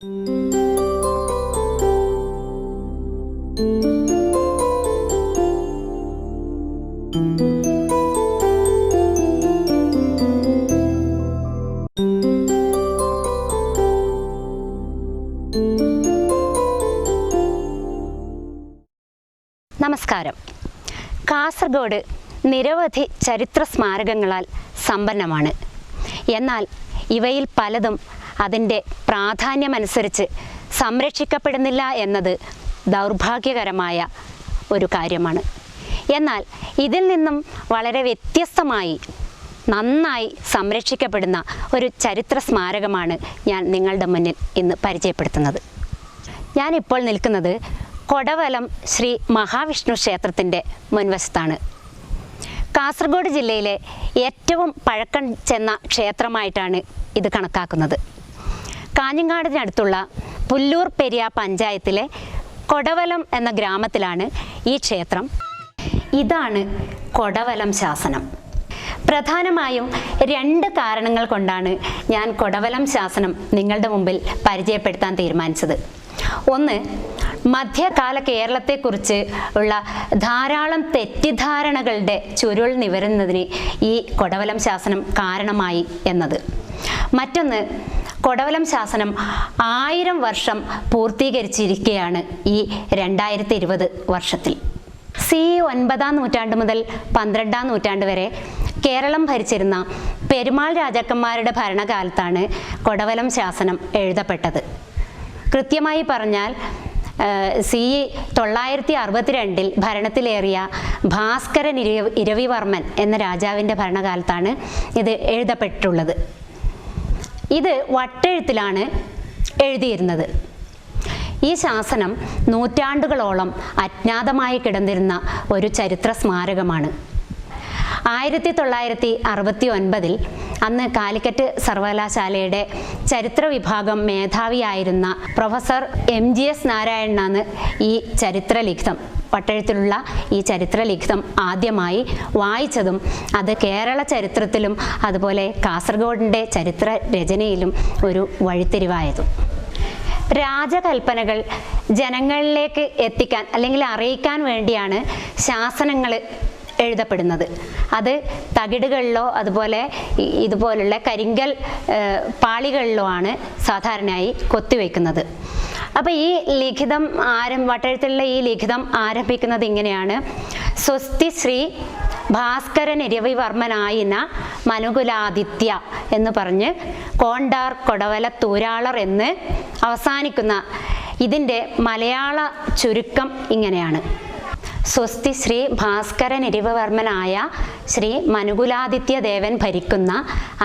നമസ്കാരം. കാസർഗോഡ് നിരവധി ചരിത്ര സ്മാരകങ്ങളാൽ സമ്പന്നമാണ്. എന്നാൽ ഇവയിൽ പലതും അതിൻ്റെ പ്രാധാന്യമനുസരിച്ച് സംരക്ഷിക്കപ്പെടുന്നില്ല എന്നത് ദൗർഭാഗ്യകരമായ ഒരു കാര്യമാണ്. എന്നാൽ ഇതിൽ നിന്നും വളരെ വ്യത്യസ്തമായി നന്നായി സംരക്ഷിക്കപ്പെടുന്ന ഒരു ചരിത്ര സ്മാരകമാണ് ഞാൻ നിങ്ങളുടെ മുന്നിൽ ഇന്ന് പരിചയപ്പെടുത്തുന്നത്. ഞാനിപ്പോൾ നിൽക്കുന്നത് കൊടവലം ശ്രീ മഹാവിഷ്ണു ക്ഷേത്രത്തിൻ്റെ മുൻവശത്താണ്. കാസർഗോഡ് ജില്ലയിലെ ഏറ്റവും പഴക്കം ചെന്ന ക്ഷേത്രമായിട്ടാണ് ഇത് കണക്കാക്കുന്നത്. കാഞ്ഞങ്ങാടിനടുത്തുള്ള പുല്ലൂർ പെരിയ പഞ്ചായത്തിലെ കൊടവലം എന്ന ഗ്രാമത്തിലാണ് ഈ ക്ഷേത്രം. ഇതാണ് കൊടവലം ശാസനം. പ്രധാനമായും 2 കാരണങ്ങൾ കൊണ്ടാണ് ഞാൻ കൊടവലം ശാസനം നിങ്ങളുടെ മുമ്പിൽ പരിചയപ്പെടുത്താൻ തീരുമാനിച്ചത്. ഒന്ന്, മധ്യകാല കേരളത്തെക്കുറിച്ച് ഉള്ള ധാരാളം തെറ്റിദ്ധാരണകളുടെ ചുരുൾ നിവരുന്നതിന് ഈ കൊടവലം ശാസനം കാരണമായി എന്നത്. മറ്റൊന്ന്, കൊടവലം ശാസനം 1000 വർഷം പൂർത്തീകരിച്ചിരിക്കുകയാണ് ഈ 2020 വർഷത്തിൽ. CE 9-ാം നൂറ്റാണ്ട് മുതൽ 12-ാം നൂറ്റാണ്ട് വരെ കേരളം ഭരിച്ചിരുന്ന പെരുമാൾ രാജാക്കന്മാരുടെ ഭരണകാലത്താണ് കൊടവലം ശാസനം എഴുതപ്പെട്ടത്. കൃത്യമായി പറഞ്ഞാൽ CE 962 ഭരണത്തിലേറിയ ഭാസ്കരൻ ഇരവിവർമ്മൻ എന്ന രാജാവിൻ്റെ ഭരണകാലത്താണ് ഇത് എഴുതപ്പെട്ടിട്ടുള്ളത്. ഇത് വട്ടെഴുത്തിലാണ് എഴുതിയിരുന്നത്. ഈ ശാസനം നൂറ്റാണ്ടുകളോളം അജ്ഞാതമായി കിടന്നിരുന്ന ഒരു ചരിത്ര സ്മാരകമാണ്. 1969 അന്ന് കാലിക്കറ്റ് സർവകലാശാലയുടെ ചരിത്ര വിഭാഗം മേധാവിയായിരുന്ന പ്രൊഫസർ MGS നാരായണനാണ് ഈ ചരിത്രലിഖിതം, വട്ടെഴുത്തിലുള്ള ഈ ചരിത്രലിഖിതം ആദ്യമായി വായിച്ചതും അത് കേരള ചരിത്രത്തിലും അതുപോലെ കാസർഗോഡിൻ്റെ ചരിത്ര രചനയിലും ഒരു വഴിത്തിരിവായതും. രാജകൽപ്പനകൾ ജനങ്ങളിലേക്ക് എത്തിക്കാൻ അല്ലെങ്കിൽ അറിയിക്കാൻ വേണ്ടിയാണ് ശാസനങ്ങൾ എഴുതപ്പെടുന്നത്. അത് തകിടുകളിലോ അതുപോലെ ഇതുപോലുള്ള കരിങ്കൽ പാളികളിലോ ആണ് സാധാരണയായി കൊത്തിവെക്കുന്നത്. അപ്പോൾ ഈ ലിഖിതം വട്ടെഴുത്തിലുള്ള ഈ ലിഖിതം ആരംഭിക്കുന്നത് ഇങ്ങനെയാണ്: സ്വസ്തി ശ്രീ ഭാസ്കരൻ ഇരവിവർമ്മനായിന മനുകുലാദിത്യ എന്ന് പറഞ്ഞ് കോണ്ടാർ കൊടവലത്തൂരാളർ എന്ന് അവസാനിക്കുന്ന ഇതിൻ്റെ മലയാള ചുരുക്കം ഇങ്ങനെയാണ്: സ്വസ്തി ശ്രീ ഭാസ്കരൻ ഇരവിവർമ്മനായ ശ്രീ മനുകുലാദിത്യ ദേവൻ ഭരിക്കുന്ന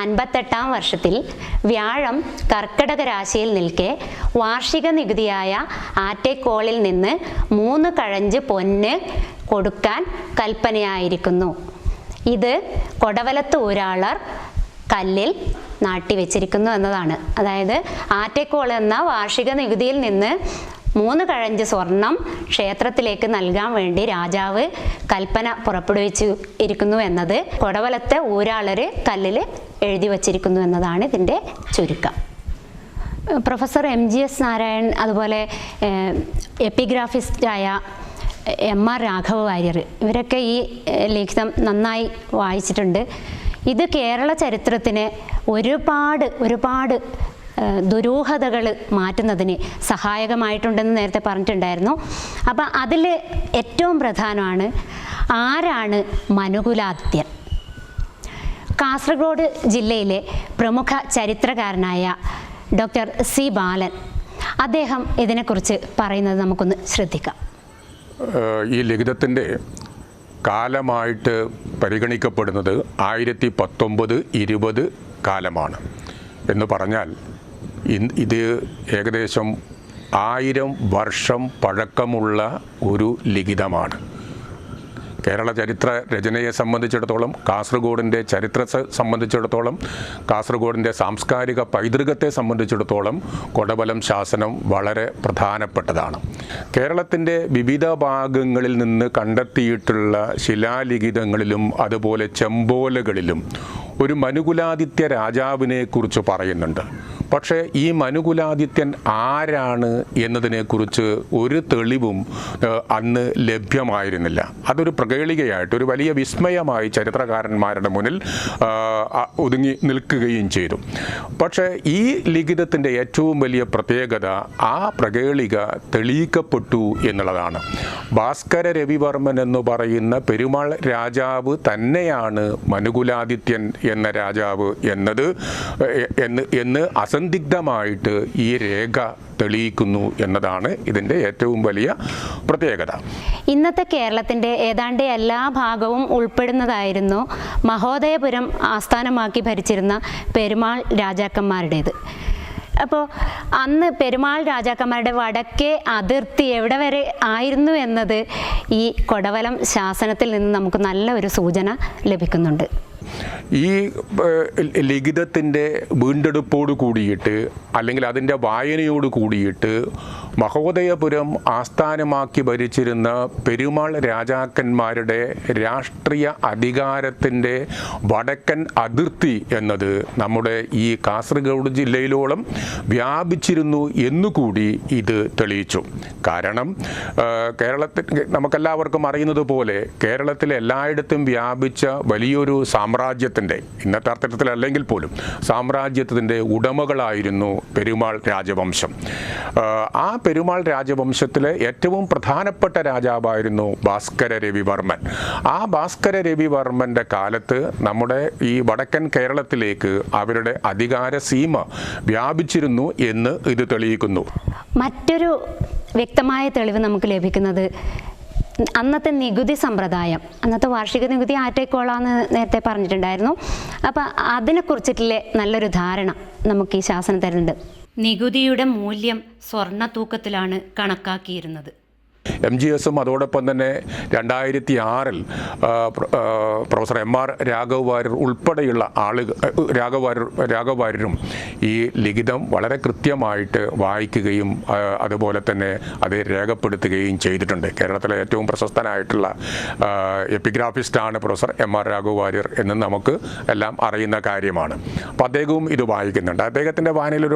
58-ാം വർഷത്തിൽ വ്യാഴം കർക്കടക രാശിയിൽ നിൽക്കെ വാർഷിക നികുതിയായ ആറ്റേക്കോളിൽ നിന്ന് 3 കഴഞ്ച് പൊന്ന് കൊടുക്കാൻ കൽപ്പനയായിരിക്കുന്നു. ഇത് കൊടവലത്ത് ഊരാളർ കല്ലിൽ നാട്ടിവെച്ചിരിക്കുന്നു എന്നതാണ്. അതായത് ആറ്റേക്കോൾ എന്ന വാർഷിക നികുതിയിൽ നിന്ന് 3 കഴഞ്ച് സ്വർണം ക്ഷേത്രത്തിലേക്ക് നൽകാൻ വേണ്ടി രാജാവ് കൽപ്പന പുറപ്പെടുവിച്ചു ഇരിക്കുന്നു എന്നത് കൊടവലത്തെ ഊരാളർ കല്ലിൽ എഴുതി വച്ചിരിക്കുന്നു എന്നതാണ് ഇതിൻ്റെ ചുരുക്കം. പ്രൊഫസർ MGS നാരായൺ അതുപോലെ എപ്പിഗ്രാഫിസ്റ്റായ MR രാഘവ വാര്യർ ഇവരൊക്കെ ഈ ലിഖിതം നന്നായി വായിച്ചിട്ടുണ്ട്. ഇത് കേരള ചരിത്രത്തിന് ഒരുപാട് ദുരൂഹതകൾ മാറ്റുന്നതിന് സഹായകമായിട്ടുണ്ടെന്ന് നേരത്തെ പറഞ്ഞിട്ടുണ്ടായിരുന്നു. അപ്പം അതിൽ ഏറ്റവും പ്രധാനമാണ് ആരാണ് മനുകുലാദിത്യൻ. കാസർഗോഡ് ജില്ലയിലെ പ്രമുഖ ചരിത്രകാരനായ ഡോക്ടർ C ബാലൻ അദ്ദേഹം ഇതിനെക്കുറിച്ച് പറയുന്നത് നമുക്കൊന്ന് ശ്രദ്ധിക്കാം. ഈ ലിഖിതത്തിൻ്റെ കാലമായിട്ട് പരിഗണിക്കപ്പെടുന്നത് 1919-20 കാലമാണ് എന്ന് പറഞ്ഞാൽ ഇത് ഏകദേശം 1000 വർഷം പഴക്കമുള്ള ഒരു ലിഖിതമാണ്. കേരള ചരിത്ര രചനയെ സംബന്ധിച്ചിടത്തോളം, കാസർഗോഡിൻ്റെ ചരിത്രത്തെ സംബന്ധിച്ചിടത്തോളം, കാസർഗോഡിൻ്റെ സാംസ്കാരിക പൈതൃകത്തെ സംബന്ധിച്ചിടത്തോളം കൊടവലം ശാസനം വളരെ പ്രധാനപ്പെട്ടതാണ്. കേരളത്തിൻ്റെ വിവിധ ഭാഗങ്ങളിൽ നിന്ന് കണ്ടെത്തിയിട്ടുള്ള ശിലാലിഖിതങ്ങളിലും അതുപോലെ ചെമ്പോലകളിലും ഒരു മനുകുലാദിത്യ രാജാവിനെ കുറിച്ച് പറയുന്നുണ്ട്. പക്ഷേ ഈ മനുകുലാദിത്യൻ ആരാണ് എന്നതിനെക്കുറിച്ച് ഒരു തെളിവും അന്ന് ലഭ്യമായിരുന്നില്ല. അതൊരു പ്രകേളികയായിട്ട് ഒരു വലിയ വിസ്മയമായി ചരിത്രകാരന്മാരുടെ മുന്നിൽ ഒതുങ്ങി നിൽക്കുകയും ചെയ്തു. പക്ഷേ ഈ ലിഖിതത്തിൻ്റെ ഏറ്റവും വലിയ പ്രത്യേകത ആ പ്രകേളിക തെളിയിക്കപ്പെട്ടു എന്നുള്ളതാണ്. ഭാസ്കര രവിവർമ്മൻ എന്ന് പറയുന്ന പെരുമാൾ രാജാവ് തന്നെയാണ് മനുകുലാദിത്യൻ എന്ന രാജാവ് എന്ന് അസന്ദിഗ്ധമായിട്ട് ഈ രേഖ തെളിയിക്കുന്നു എന്നതാണ് ഇതിൻ്റെ ഏറ്റവും വലിയ പ്രത്യേകത. ഇന്നത്തെ കേരളത്തിൻ്റെ ഏതാണ്ട് എല്ലാ ഭാഗവും ഉൾപ്പെടുന്നതായിരുന്നു മഹോദയപുരം ആസ്ഥാനമാക്കി ഭരിച്ചിരുന്ന പെരുമാൾ രാജാക്കന്മാരുടേത്. അപ്പോൾ അന്ന് പെരുമാൾ രാജാക്കന്മാരുടെ വടക്കേ അതിർത്തി എവിടെ വരെ ആയിരുന്നു എന്നത് ഈ കൊടവലം ശാസനത്തിൽ നിന്ന് നമുക്ക് നല്ല ഒരു സൂചന ലഭിക്കുന്നുണ്ട്. ഈ ലിഖിതത്തിൻ്റെ വീണ്ടെടുപ്പോട് കൂടിയിട്ട് അല്ലെങ്കിൽ അതിൻ്റെ വായനയോട് കൂടിയിട്ട് മഹോദയപുരം ആസ്ഥാനമാക്കി ഭരിച്ചിരുന്ന പെരുമാൾ രാജാക്കന്മാരുടെ രാഷ്ട്രീയ അധികാരത്തിൻ്റെ വടക്കൻ അതിർത്തി എന്നത് നമ്മുടെ ഈ കാസർഗോഡ് ജില്ലയിലോളം വ്യാപിച്ചിരുന്നു എന്നുകൂടി ഇത് തെളിയിച്ചു. കാരണം നമുക്കെല്ലാവർക്കും അറിയുന്നത് പോലെ കേരളത്തിലെ എല്ലായിടത്തും വ്യാപിച്ച വലിയൊരു സാമ്രാജ്യത്തിൻ്റെ, ഇന്നത്തെ അർത്ഥത്തിലല്ലെങ്കിൽ പോലും സാമ്രാജ്യത്തിൻ്റെ ഉടമകളായിരുന്നു പെരുമാൾ രാജവംശം. ആ പെരുമാൾ രാജവംശത്തിലെ ഏറ്റവും പ്രധാനപ്പെട്ട രാജാവായിരുന്നു ഭാസ്കര രവിവർമ്മൻ. ആ ഭാസ്കര രവിവർമ്മൻ്റെ കാലത്ത് നമ്മുടെ ഈ വടക്കൻ കേരളത്തിലേക്ക് അവരുടെ അധികാര സീമ വ്യാപിച്ചിരുന്നു എന്ന് ഇത് തെളിയിക്കുന്നു. മറ്റൊരു വ്യക്തമായ തെളിവ് നമുക്ക് ലഭിക്കുന്നത് അന്നത്തെ നികുതി സമ്പ്രദായം, അന്നത്തെ വാർഷിക നികുതി ആറ്റേക്കോളാന്ന് നേരത്തെ പറഞ്ഞിട്ടുണ്ടായിരുന്നു. അപ്പം അതിനെക്കുറിച്ചിട്ടുള്ള നല്ലൊരു ധാരണ നമുക്ക് ഈ ശാസനം തരുന്നുണ്ട്. നികുതിയുടെ മൂല്യം സ്വർണ്ണ തൂക്കത്തിലാണ് കണക്കാക്കിയിരുന്നത്. MGSും അതോടൊപ്പം തന്നെ 2006 പ്രൊഫസർ MR രാഘവ് വാര്യർ ഉൾപ്പെടെയുള്ള രാഘവ് വാര്യരും ഈ ലിഖിതം വളരെ കൃത്യമായിട്ട് വായിക്കുകയും അതുപോലെ തന്നെ അത് രേഖപ്പെടുത്തുകയും ചെയ്തിട്ടുണ്ട്. കേരളത്തിലെ ഏറ്റവും പ്രശസ്തനായിട്ടുള്ള എപ്പിഗ്രാഫിസ്റ്റാണ് പ്രൊഫസർ MR രാഘവ് വാര്യർ എന്ന് നമുക്ക് എല്ലാം അറിയുന്ന കാര്യമാണ്. അപ്പോൾ അദ്ദേഹവും ഇത് വായിക്കുന്നുണ്ട്. അദ്ദേഹത്തിൻ്റെ വായനയിൽ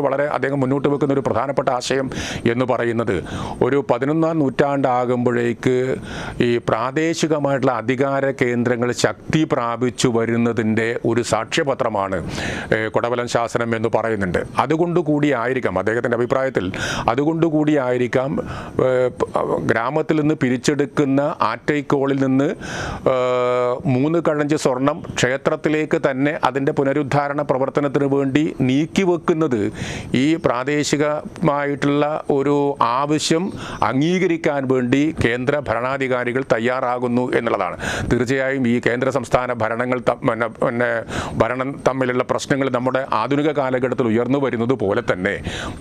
അദ്ദേഹം മുന്നോട്ട് വെക്കുന്ന ഒരു പ്രധാനപ്പെട്ട ആശയം എന്ന് പറയുന്നത് ഒരു 11ാം നൂറ്റാണ്ടാകുമ്പോഴേക്ക് ഈ പ്രാദേശികമായിട്ടുള്ള അധികാര കേന്ദ്രങ്ങൾ ശക്തി പ്രാപിച്ചു വരുന്നതിൻ്റെ ഒരു സാക്ഷ്യപത്രമാണ് കൊടവലം ശാസനം എന്ന് പറയുന്നുണ്ട്. അതുകൊണ്ടുകൂടിയായിരിക്കാം അദ്ദേഹത്തിൻ്റെ അഭിപ്രായത്തിൽ അതുകൊണ്ടുകൂടിയായിരിക്കാം ഗ്രാമത്തിൽ നിന്ന് പിരിച്ചെടുക്കുന്ന ആറ്റൈക്കോളിൽ നിന്ന് 3 കഴഞ്ച് സ്വർണം ക്ഷേത്രത്തിലേക്ക് തന്നെ അതിൻ്റെ പുനരുദ്ധാരണ പ്രവർത്തനത്തിന് വേണ്ടി നീക്കിവെക്കുന്നത് ഈ പ്രാദേശികമായിട്ടുള്ള ഒരു ആവശ്യം അംഗീകരിക്കാൻ വേണ്ടി കേന്ദ്ര ഭരണാധികാരികൾ തയ്യാറാകുന്നു എന്നുള്ളതാണ്. തീർച്ചയായും ഈ കേന്ദ്ര സംസ്ഥാന ഭരണം തമ്മിലുള്ള പ്രശ്നങ്ങൾ നമ്മുടെ ആധുനിക കാലഘട്ടത്തിൽ ഉയർന്നു വരുന്നത് പോലെ തന്നെ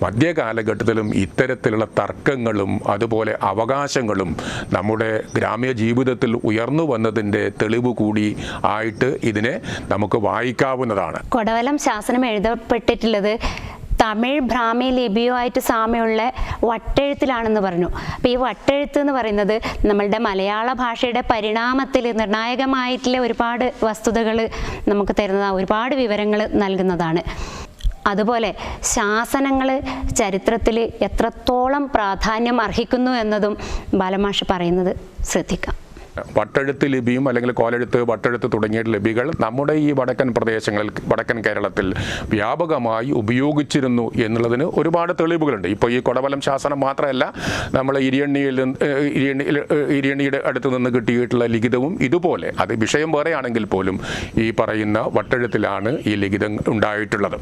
മധ്യകാലഘട്ടത്തിലും ഇത്തരത്തിലുള്ള തർക്കങ്ങളും അതുപോലെ അവകാശങ്ങളും നമ്മുടെ ഗ്രാമ്യ ജീവിതത്തിൽ ഉയർന്നു വന്നതിൻ്റെ തെളിവ് കൂടി ആയിട്ട് ഇതിനെ നമുക്ക് വായിക്കാവുന്നതാണ്. കൊടവലം ശാസനം എഴുതപ്പെട്ടിട്ടുള്ളത് തമിഴ് ബ്രാഹ്മി ലിപിയുമായിട്ട് സാമ്യമുള്ള വട്ടെഴുത്തിലാണെന്ന് പറഞ്ഞു. അപ്പോൾ ഈ വട്ടെഴുത്ത് എന്ന് പറയുന്നത് നമ്മളുടെ മലയാള ഭാഷയുടെ പരിണാമത്തിൽ നിർണായകമായിട്ടുള്ള ഒരുപാട് വസ്തുതകൾ നമുക്ക് തരുന്നതാണ്, ഒരുപാട് വിവരങ്ങൾ നൽകുന്നതാണ്. അതുപോലെ ശാസനങ്ങൾ ചരിത്രത്തിൽ എത്രത്തോളം പ്രാധാന്യം അർഹിക്കുന്നു എന്നതും ബാലമാഷ് പറയുന്നത് ശ്രദ്ധിക്കാം. വട്ടെഴുത്ത് ലിപിയും അല്ലെങ്കിൽ കോലെഴുത്ത്, വട്ടെഴുത്ത് തുടങ്ങിയ ലിപികൾ നമ്മുടെ ഈ വടക്കൻ പ്രദേശങ്ങളിൽ, വടക്കൻ കേരളത്തിൽ വ്യാപകമായി ഉപയോഗിച്ചിരുന്നു എന്നുള്ളതിന് ഒരുപാട് തെളിവുകളുണ്ട്. ഇപ്പോൾ ഈ കൊടവലം ശാസനം മാത്രമല്ല, നമ്മൾ ഇരിയണ്ണിയുടെ അടുത്ത് നിന്ന് കിട്ടിയിട്ടുള്ള ലിഖിതവും ഇതുപോലെ, അത് വിഷയം വേറെയാണെങ്കിൽ പോലും ഈ പറയുന്ന വട്ടെഴുത്തിലാണ് ഈ ലിഖിതം ഉണ്ടായിട്ടുള്ളത്.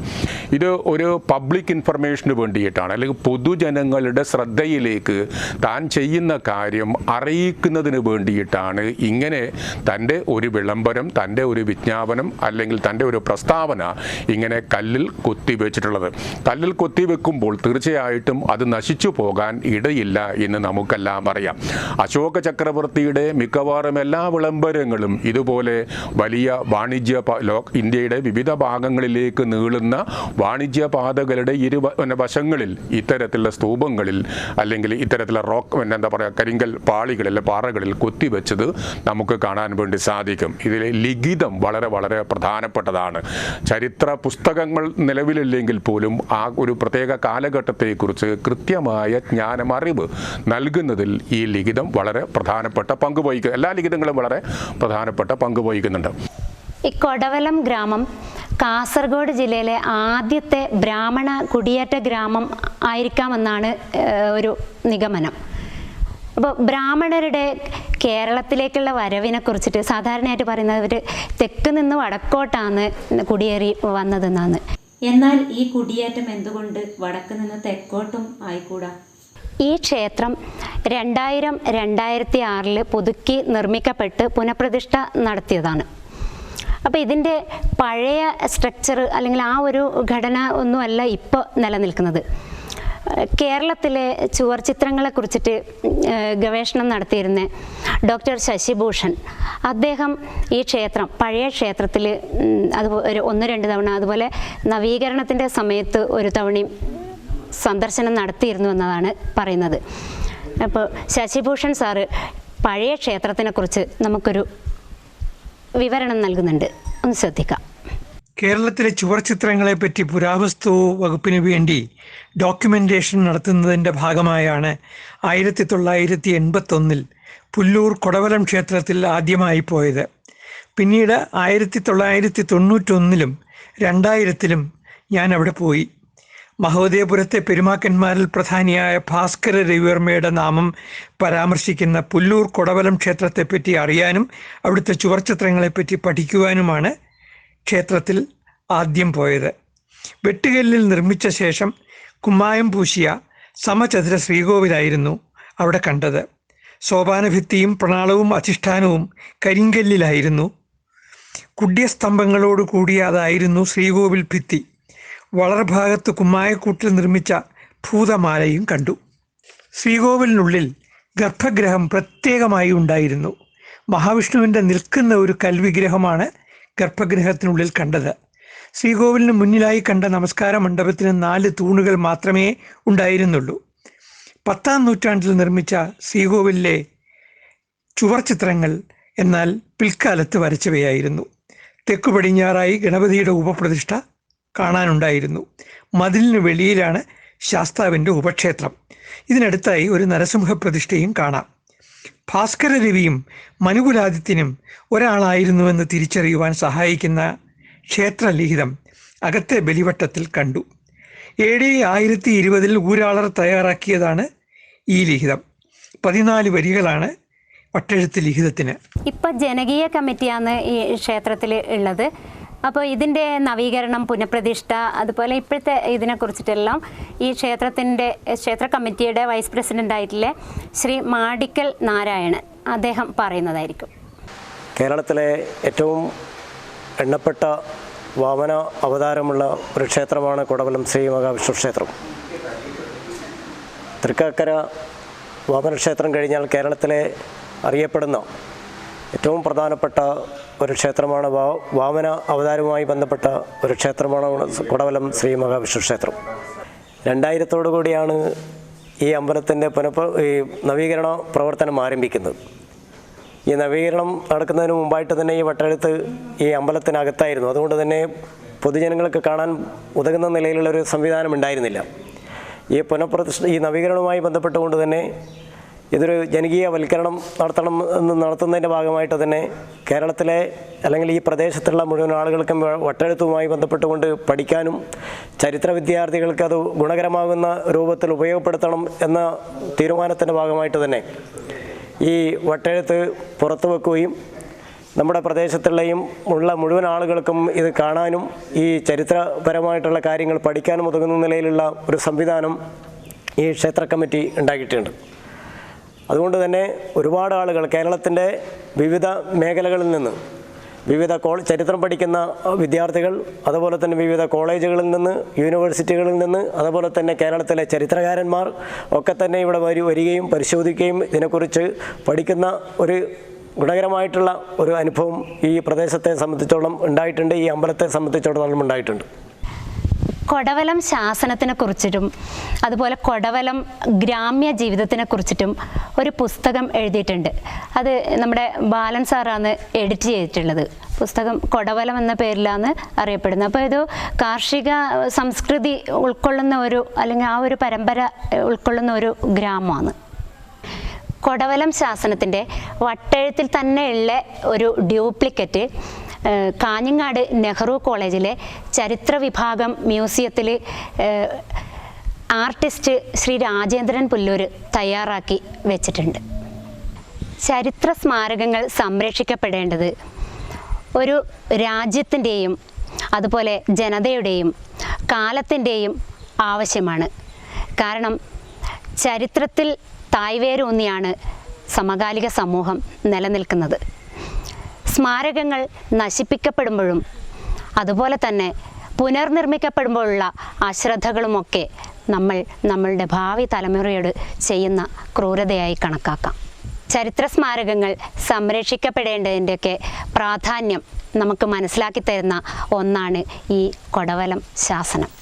ഇത് ഒരു പബ്ലിക് ഇൻഫർമേഷന് വേണ്ടിയിട്ടാണ്, അല്ലെങ്കിൽ പൊതുജനങ്ങളുടെ ശ്രദ്ധയിലേക്ക് താൻ ചെയ്യുന്ന കാര്യം അറിയിക്കുന്നതിന് വേണ്ടിയിട്ടാണ് ഇങ്ങനെ തൻ്റെ ഒരു വിളംബരം, തൻ്റെ ഒരു വിജ്ഞാപനം അല്ലെങ്കിൽ തൻ്റെ ഒരു പ്രസ്താവന ഇങ്ങനെ കല്ലിൽ കൊത്തിവെച്ചിട്ടുള്ളത്. കല്ലിൽ കൊത്തിവെക്കുമ്പോൾ തീർച്ചയായിട്ടും അത് നശിച്ചു പോകാൻ ഇടയില്ല എന്ന് നമുക്കെല്ലാം അറിയാം. അശോക ചക്രവർത്തിയുടെ മിക്കവാറും എല്ലാ വിളംബരങ്ങളും ഇതുപോലെ വലിയ ഇന്ത്യയുടെ വിവിധ ഭാഗങ്ങളിലേക്ക് നീളുന്ന വാണിജ്യ പാതകളുടെ വശങ്ങളിൽ ഇത്തരത്തിലുള്ള സ്തൂപങ്ങളിൽ അല്ലെങ്കിൽ ഇത്തരത്തിലുള്ള കരിങ്കൽ പാളികളിൽ, പാറകളിൽ കൊത്തിവെച്ച് ഉപയോഗിച്ചത് നമുക്ക് കാണാൻ വേണ്ടി സാധിക്കും. ഇതിലെ ലിഖിതം വളരെ വളരെ പ്രധാനപ്പെട്ടതാണ്. ചരിത്ര പുസ്തകങ്ങൾ നിലവിലില്ലെങ്കിൽ പോലും ആ ഒരു പ്രത്യേക കാലഘട്ടത്തെക്കുറിച്ച് കൃത്യമായ ജ്ഞാനം, അറിവ് നൽകുന്നതിൽ ഈ ലിഖിതം വളരെ പ്രധാനപ്പെട്ട പങ്ക് വഹിക്കും. എല്ലാ ലിഖിതങ്ങളും വളരെ പ്രധാനപ്പെട്ട പങ്ക് വഹിക്കുന്നുണ്ട്. ഈ കൊടവലം ഗ്രാമം കാസർഗോഡ് ജില്ലയിലെ ആദ്യത്തെ ബ്രാഹ്മണ കുടിയേറ്റ ഗ്രാമം ആയിരിക്കാമെന്നാണ് ഒരു നിഗമനം. അപ്പോൾ ബ്രാഹ്മണരുടെ കേരളത്തിലേക്കുള്ള വരവിനെ കുറിച്ചിട്ട് സാധാരണയായിട്ട് പറയുന്നവർ തെക്ക് നിന്ന് വടക്കോട്ടാണ് കുടിയേറി വന്നതെന്നാണ്. എന്നാൽ ഈ കുടിയേറ്റം എന്തുകൊണ്ട് വടക്ക് നിന്ന് തെക്കോട്ടും ആയിക്കൂടാ? ഈ ക്ഷേത്രം 2000-2006 പുതുക്കി നിർമ്മിക്കപ്പെട്ട് പുനഃപ്രതിഷ്ഠ നടത്തിയതാണ്. അപ്പോൾ ഇതിൻ്റെ പഴയ സ്ട്രക്ചർ അല്ലെങ്കിൽ ആ ഒരു ഘടന ഒന്നുമല്ല ഇപ്പോൾ നിലനിൽക്കുന്നത്. കേരളത്തിലെ ചുവർ ചിത്രങ്ങളെക്കുറിച്ചിട്ട് ഗവേഷണം നടത്തിയിരുന്ന ഡോക്ടർ ശശിഭൂഷൺ അദ്ദേഹം ഈ ക്ഷേത്രം, പഴയ ക്ഷേത്രത്തിൽ അത് ഒരു 1-2 തവണ, അതുപോലെ നവീകരണത്തിൻ്റെ സമയത്ത് ഒരു തവണയും സന്ദർശനം നടത്തിയിരുന്നു എന്നതാണ് പറയുന്നത്. അപ്പോൾ ശശിഭൂഷൺ സാറ് പഴയ ക്ഷേത്രത്തിനെക്കുറിച്ച് നമുക്കൊരു വിവരണം നൽകുന്നുണ്ട്. ഒന്ന് ശ്രദ്ധിക്കാം. കേരളത്തിലെ ചുവർ ചിത്രങ്ങളെപ്പറ്റി പുരാവസ്തു വകുപ്പിന് വേണ്ടി ഡോക്യുമെന്റേഷൻ നടത്തുന്നതിൻ്റെ ഭാഗമായാണ് 1981 പുല്ലൂർ കൊടവലം ക്ഷേത്രത്തിൽ ആദ്യമായി പോയത്. പിന്നീട് 1991 2000 ഞാൻ അവിടെ പോയി. മഹോദയപുരത്തെ പെരുമാക്കന്മാരിൽ പ്രധാനിയായ ഭാസ്കര രവിവർമ്മയുടെ നാമം പരാമർശിക്കുന്ന പുല്ലൂർ കൊടവലം ക്ഷേത്രത്തെപ്പറ്റി അറിയാനും അവിടുത്തെ ചുവർച്ചിത്രങ്ങളെപ്പറ്റി പഠിക്കുവാനുമാണ് ക്ഷേത്രത്തിൽ ആദ്യം പോയത്. വെട്ടുകല്ലിൽ നിർമ്മിച്ച ശേഷം കുമ്മായം പൂശിയ സമചതുര ശ്രീകോവിലായിരുന്നു അവിടെ കണ്ടത്. സോപാനഭിത്തിയും പ്രണാളവും അധിഷ്ഠാനവും കരിങ്കല്ലിലായിരുന്നു. കുഡ്യസ്തംഭങ്ങളോട് കൂടിയ അതായിരുന്നു ശ്രീകോവിൽ ഭിത്തി. വളർഭാഗത്ത് കുമ്മായക്കൂട്ടിൽ നിർമ്മിച്ച ഭൂതമാലയും കണ്ടു. ശ്രീകോവിലിനുള്ളിൽ ഗർഭഗൃഹം പ്രത്യേകമായി ഉണ്ടായിരുന്നു. മഹാവിഷ്ണുവിൻ്റെ നിൽക്കുന്ന ഒരു കൽവിഗ്രഹമാണ് ഗർഭഗൃഹത്തിനുള്ളിൽ കണ്ടത്. ശ്രീകോവിലിന് മുന്നിലായി കണ്ട നമസ്കാര മണ്ഡപത്തിന് 4 തൂണുകൾ മാത്രമേ ഉണ്ടായിരുന്നുള്ളൂ. 10-ാം നൂറ്റാണ്ടിൽ നിർമ്മിച്ച ശ്രീകോവിലിലെ ചുവർ ചിത്രങ്ങൾ എന്നാൽ പിൽക്കാലത്ത് വരച്ചവയായിരുന്നു. തെക്കു പടിഞ്ഞാറായി ഗണപതിയുടെ ഉപപ്രതിഷ്ഠ കാണാനുണ്ടായിരുന്നു. മതിലിന് വെളിയിലാണ് ശാസ്താവിൻ്റെ ഉപക്ഷേത്രം. ഇതിനടുത്തായി ഒരു നരസിംഹ പ്രതിഷ്ഠയും കാണാം. ഭാസ്കര രവിയും മനുകുലാദിത്യനും ഒരാളായിരുന്നുവെന്ന് തിരിച്ചറിയുവാൻ സഹായിക്കുന്ന ക്ഷേത്രലിഖിതം അകത്തെ ബലിവട്ടത്തിൽ കണ്ടു. AD 1020 ഊരാളർ തയ്യാറാക്കിയതാണ് ഈ ലിഖിതം. 14 വരികളാണ് വട്ടെഴുത്ത് ലിഖിതത്തിന്. ഇപ്പം ജനകീയ കമ്മിറ്റിയാണ് ഈ ക്ഷേത്രത്തിൽ ഉള്ളത്. അപ്പോൾ ഇതിൻ്റെ നവീകരണം, പുനഃപ്രതിഷ്ഠ, അതുപോലെ ഇപ്പോഴത്തെ ഇതിനെക്കുറിച്ചിട്ടെല്ലാം ഈ ക്ഷേത്ര കമ്മിറ്റിയുടെ വൈസ് പ്രസിഡൻ്റായിട്ടുള്ള ശ്രീ മാടിക്കൽ നാരായണൻ അദ്ദേഹം പറയുന്നതായിരിക്കും. കേരളത്തിലെ ഏറ്റവും എണ്ണപ്പെട്ട വാമന അവതാരമുള്ള ഒരു ക്ഷേത്രമാണ് കൊടവലം ശ്രീ മഹാവിഷ്ണു ക്ഷേത്രം. തൃക്കാക്കര വാമന ക്ഷേത്രം കഴിഞ്ഞാൽ കേരളത്തിലെ അറിയപ്പെടുന്ന ഏറ്റവും പ്രധാനപ്പെട്ട ഒരു ക്ഷേത്രമാണ്, വാമന അവതാരവുമായി ബന്ധപ്പെട്ട ഒരു ക്ഷേത്രമാണ് കൊടവലം ശ്രീ മഹാവിഷ്ണു ക്ഷേത്രം. 2000 കൂടിയാണ് ഈ അമ്പലത്തിൻ്റെ നവീകരണ പ്രവർത്തനം ആരംഭിക്കുന്നത്. ഈ നവീകരണം നടക്കുന്നതിന് മുമ്പായിട്ട് തന്നെ ഈ വട്ടെഴുത്ത് ഈ അമ്പലത്തിനകത്തായിരുന്നു. അതുകൊണ്ട് തന്നെ പൊതുജനങ്ങൾക്ക് കാണാൻ ഉതകുന്ന നിലയിലുള്ളൊരു സംവിധാനം ഉണ്ടായിരുന്നില്ല. ഈ നവീകരണവുമായി ബന്ധപ്പെട്ടുകൊണ്ട് തന്നെ ഇതൊരു ജനകീയവൽക്കരണം നടത്തുന്നതിൻ്റെ ഭാഗമായിട്ട് തന്നെ കേരളത്തിലെ അല്ലെങ്കിൽ ഈ പ്രദേശത്തുള്ള മുഴുവൻ ആളുകൾക്കും വട്ടെഴുത്തുമായി ബന്ധപ്പെട്ടുകൊണ്ട് പഠിക്കാനും ചരിത്ര വിദ്യാർത്ഥികൾക്ക് അത് ഗുണകരമാകുന്ന രൂപത്തിൽ ഉപയോഗപ്പെടുത്തണം എന്ന തീരുമാനത്തിൻ്റെ ഭാഗമായിട്ട് തന്നെ ഈ വട്ടെഴുത്ത് പുറത്തു വെക്കുകയും നമ്മുടെ പ്രദേശത്തുള്ളയും ഉള്ള മുഴുവൻ ആളുകൾക്കും ഇത് കാണാനും ഈ ചരിത്രപരമായിട്ടുള്ള കാര്യങ്ങൾ പഠിക്കാനും ഉതകുന്ന നിലയിലുള്ള ഒരു സംവിധാനം ഈ ക്ഷേത്ര കമ്മിറ്റി ഉണ്ടാക്കിയിട്ടുണ്ട്. അതുകൊണ്ട് തന്നെ ഒരുപാട് ആളുകൾ കേരളത്തിൻ്റെ വിവിധ മേഖലകളിൽ നിന്ന്, വിവിധ ചരിത്രം പഠിക്കുന്ന വിദ്യാർത്ഥികൾ, അതുപോലെ തന്നെ വിവിധ കോളേജുകളിൽ നിന്ന്, യൂണിവേഴ്സിറ്റികളിൽ നിന്ന്, അതുപോലെ തന്നെ കേരളത്തിലെ ചരിത്രകാരന്മാർ ഒക്കെ തന്നെ ഇവിടെ വരികയും പരിശോധിക്കുകയും ഇതിനെക്കുറിച്ച് പഠിക്കുന്ന ഒരു ഗുണകരമായിട്ടുള്ള ഒരു അനുഭവം ഈ പ്രദേശത്തെ സംബന്ധിച്ചോളം ഉണ്ടായിട്ടുണ്ട്, ഈ അമ്പലത്തെ സംബന്ധിച്ചിടത്തോളം ഉണ്ടായിട്ടുണ്ട്. കൊടവലം ശാസനത്തിനെ കുറിച്ചിട്ടും അതുപോലെ കൊടവലം ഗ്രാമ്യ ജീവിതത്തിനെ കുറിച്ചിട്ടും ഒരു പുസ്തകം എഴുതിയിട്ടുണ്ട്. അത് നമ്മുടെ ബാലൻ സാറാണ് എഡിറ്റ് ചെയ്തിട്ടുള്ളത്. പുസ്തകം കൊടവലം എന്ന പേരിലാണ് അറിയപ്പെടുന്നത്. അപ്പോൾ ഇത് കാർഷിക സംസ്കൃതി ഉൾക്കൊള്ളുന്ന ഒരു, അല്ലെങ്കിൽ ആ ഒരു പരമ്പര ഉൾക്കൊള്ളുന്ന ഒരു ഗ്രാമമാണ്. കൊടവലം ശാസനത്തിൻ്റെ വട്ടെഴുത്തിൽ തന്നെയുള്ള ഒരു ഡ്യൂപ്ലിക്കറ്റ് കാഞ്ഞങ്ങാട് നെഹ്റു കോളേജിലെ ചരിത്ര വിഭാഗം മ്യൂസിയത്തിൽ ആർട്ടിസ്റ്റ് ശ്രീ രാജേന്ദ്രൻ പുല്ലൂർ തയ്യാറാക്കി വെച്ചിട്ടുണ്ട്. ചരിത്ര സ്മാരകങ്ങൾ സംരക്ഷിക്കപ്പെടേണ്ടത് ഒരു രാജ്യത്തിൻ്റെയും അതുപോലെ ജനതയുടെയും കാലത്തിൻ്റെയും ആവശ്യമാണ്. കാരണം ചരിത്രത്തിൽ തായ്വേരൂന്നിയാണ് സമകാലിക സമൂഹം നിലനിൽക്കുന്നത്. സ്മാരകങ്ങൾ നശിപ്പിക്കപ്പെടുമ്പോഴും അതുപോലെ തന്നെ പുനർനിർമ്മിക്കപ്പെടുമ്പോഴുള്ള അശ്രദ്ധകളുമൊക്കെ നമ്മളുടെ ഭാവി തലമുറയോട് ചെയ്യുന്ന ക്രൂരതയായി കണക്കാക്കാം. ചരിത്ര സ്മാരകങ്ങൾ സംരക്ഷിക്കപ്പെടേണ്ടതിൻ്റെയൊക്കെ പ്രാധാന്യം നമുക്ക് മനസ്സിലാക്കി തരുന്ന ഒന്നാണ് ഈ കൊടവലം ശാസനം.